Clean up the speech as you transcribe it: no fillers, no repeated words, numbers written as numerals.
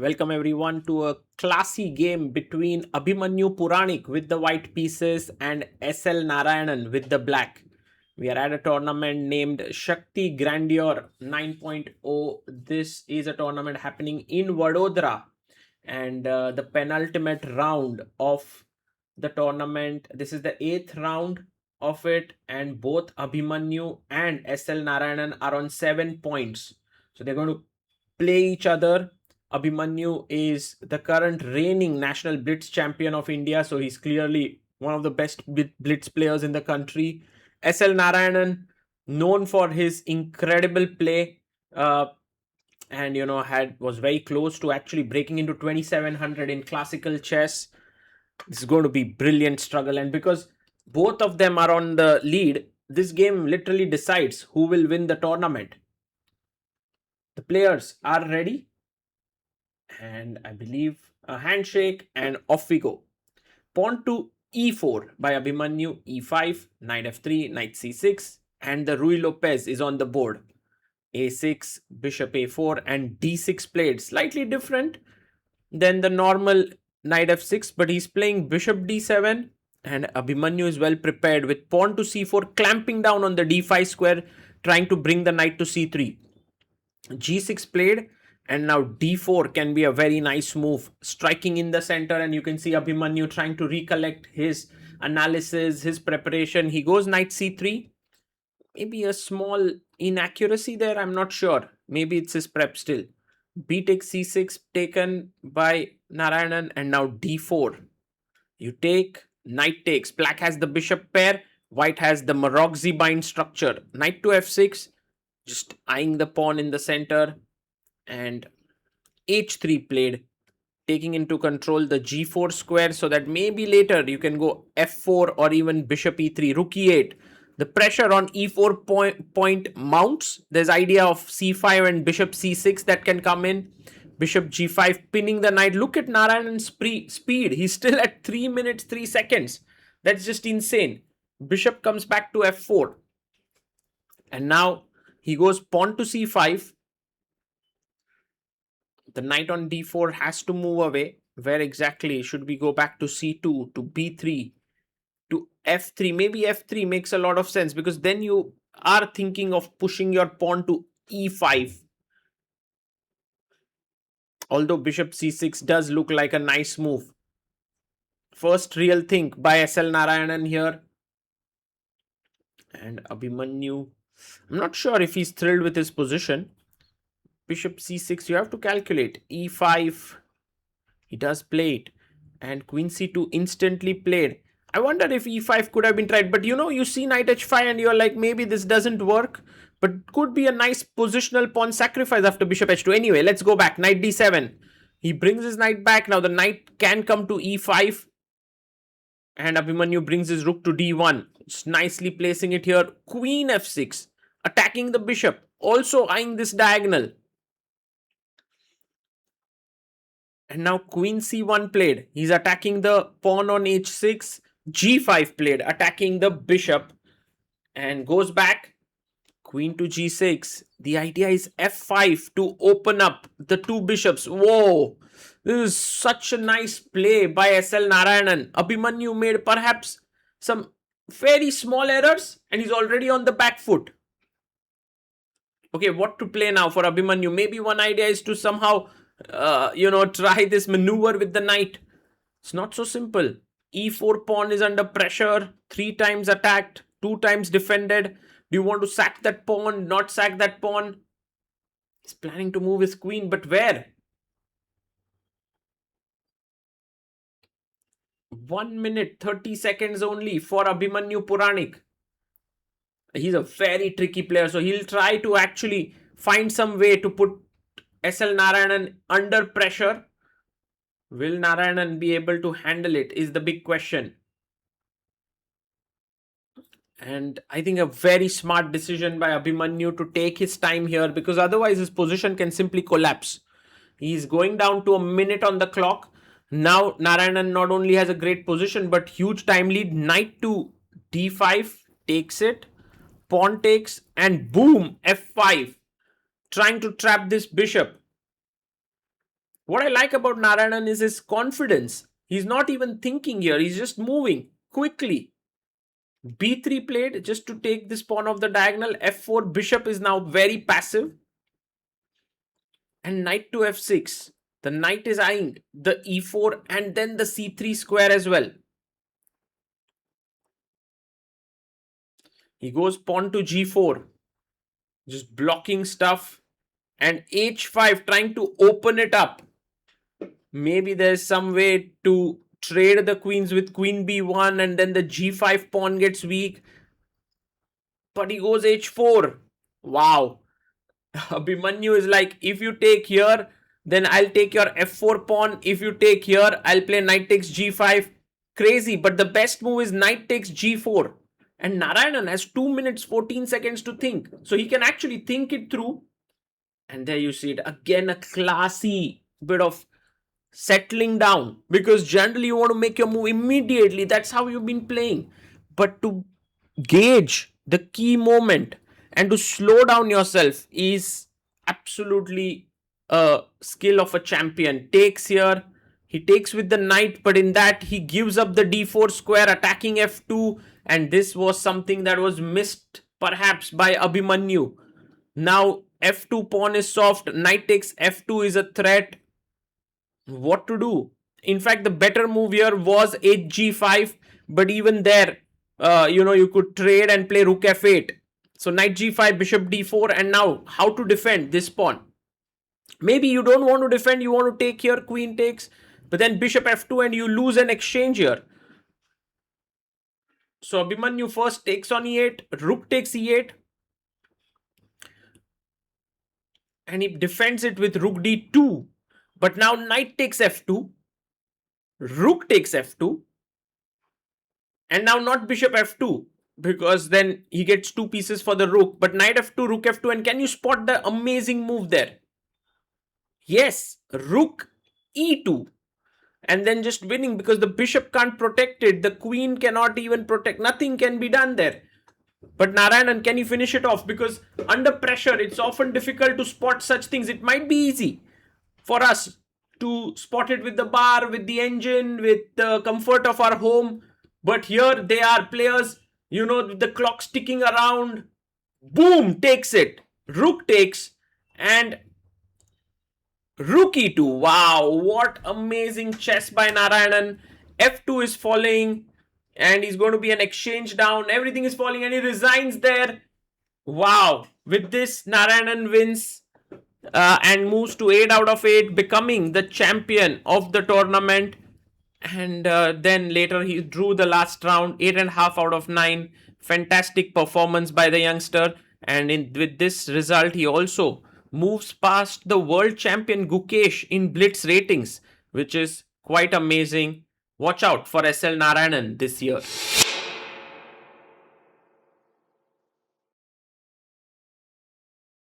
Welcome everyone to a classy game between Abhimanyu Puranik with the white pieces and S.L. Narayanan with the black. We are at a tournament named Shakti Grandeur 9.0. This is a tournament happening in Vadodra, and the penultimate round of the tournament. This is the 8th round of it, and both Abhimanyu and S.L. Narayanan are on 7 points. So they're going to play each other. Abhimanyu is the current reigning national Blitz champion of India, so he's clearly one of the best Blitz players in the country. S.L. Narayanan, known for his incredible play, and was very close to actually breaking into 2700 in classical chess. This is going to be brilliant struggle, and because both of them are on the lead, this game literally decides who will win the tournament. The players are ready, and I believe a handshake, and off we go. Pawn to e4 by Abhimanyu, e5, knight f3, knight c6, and the Rui Lopez is on the board. a6, bishop a4, and d6 played. Slightly different than the normal knight f6, but he's playing bishop d7, and Abhimanyu is well prepared with pawn to c4, clamping down on the d5 square, trying to bring the knight to c3. g6 played, and now d4 can be a very nice move, striking in the center, and you can see Abhimanyu trying to recollect his analysis, his preparation. He goes knight c3. Maybe a small inaccuracy there, I'm not sure. Maybe it's his prep still. B takes c6 taken by Narayanan, and now d4. You take, knight takes. Black has the bishop pair, white has the Marozzi bind structure. Knight to f6, just eyeing the pawn in the center, and h3 played, taking into control the g4 square, so that maybe later you can go f4 or even bishop e3, rook e8. The pressure on e4 point mounts. There's idea of c5 and bishop c6 that can come in. Bishop g5 pinning the knight. Look at Narayanan's speed. He's still at 3 minutes 3 seconds. That's just insane. Bishop comes back to f4. And now he goes pawn to c5. The knight on d4 has to move away. Where exactly? Should we go back to c2, to b3, to f3? Maybe f3 makes a lot of sense, because then you are thinking of pushing your pawn to e5. Although bishop c6 does look like a nice move. First real think by S.L. Narayanan here. And Abhimanyu, I'm not sure if he's thrilled with his position. Bishop c6, you have to calculate. e5, he does play it. And queen c2 instantly played. I wonder if e5 could have been tried. But you see knight h5 and you're like, maybe this doesn't work. But could be a nice positional pawn sacrifice after bishop h2. Anyway, let's go back. Knight d7. He brings his knight back. Now the knight can come to e5. And Abhimanyu brings his rook to d1. Just nicely placing it here. Queen f6. Attacking the bishop. Also eyeing this diagonal. And now queen c1 played. He's attacking the pawn on h6. g5 played, attacking the bishop. And goes back. Queen to g6. The idea is f5 to open up the two bishops. Whoa! This is such a nice play by S.L. Narayanan. Abhimanyu made perhaps some very small errors, and he's already on the back foot. Okay, what to play now for Abhimanyu? Maybe one idea is to somehow try this maneuver with the knight. It's not so simple. e4 pawn is under pressure. 3 times attacked, 2 times defended. Do you want to sack that pawn, not sack that pawn? He's planning to move his queen, but where? 1 minute 30 seconds only for Abhimanyu Puranik. He's a very tricky player, so he'll try to actually find some way to put S.L. Narayanan under pressure. Will Narayanan be able to handle it is the big question. And I think a very smart decision by Abhimanyu to take his time here, because otherwise his position can simply collapse. He's going down to a minute on the clock. Now Narayanan not only has a great position but huge time lead. Knight to d5 takes it. Pawn takes, and boom, f5. Trying to trap this bishop. What I like about Narayanan is his confidence. He's not even thinking here, he's just moving quickly. B3 played just to take this pawn off the diagonal. F4, bishop is now very passive. And knight to F6. The knight is eyeing the E4 and then the C3 square as well. He goes pawn to G4. Just blocking stuff. And H5 trying to open it up. Maybe there's some way to trade the queens with queen B1 and then the G5 pawn gets weak. But he goes H4. Wow. Abhimanyu is like, if you take here, then I'll take your F4 pawn. If you take here, I'll play knight takes G5. Crazy, but the best move is knight takes G4. And Narayanan has 2 minutes 14 seconds to think. So he can actually think it through. And there you see it. Again, a classy bit of settling down. Because generally you want to make your move immediately. That's how you've been playing. But to gauge the key moment and to slow down yourself is absolutely a skill of a champion. Takes here. He takes with the knight, but in that he gives up the d4 square, attacking f2, and this was something that was missed perhaps by Abhimanyu. Now f2 pawn is soft, knight takes f2 is a threat. What to do? In fact, the better move here was hg5, but even there, you could trade and play rook f8. So knight g5, bishop d4, and now how to defend this pawn? Maybe you don't want to defend, you want to take here, queen takes, but then bishop f2 and you lose an exchange here. So Abhimanyu first takes on e8, rook takes e8, and he defends it with rook d2. But now knight takes f2, rook takes f2, and now not bishop f2, because then he gets 2 pieces for the rook, but knight f2, rook f2, and can you spot the amazing move there? Yes, rook e2, and then just winning because the bishop can't protect it, the queen cannot even protect, nothing can be done there. But Narayanan, can you finish it off? Because under pressure, it's often difficult to spot such things. It might be easy for us to spot it with the bar, with the engine, with the comfort of our home. But here they are players, with the clock ticking around. Boom, takes it. Rook takes and rook e2. Wow, what amazing chess by Narayanan. f2 is falling and he's going to be an exchange down. Everything is falling and he resigns there. Wow, with this Narayanan wins and moves to 8 out of 8, becoming the champion of the tournament. And then later he drew the last round, 8.5 out of 9. Fantastic performance by the youngster. And with this result, he also moves past the world champion Gukesh in Blitz ratings, which is quite amazing. Watch out for S.L. Narayanan this year.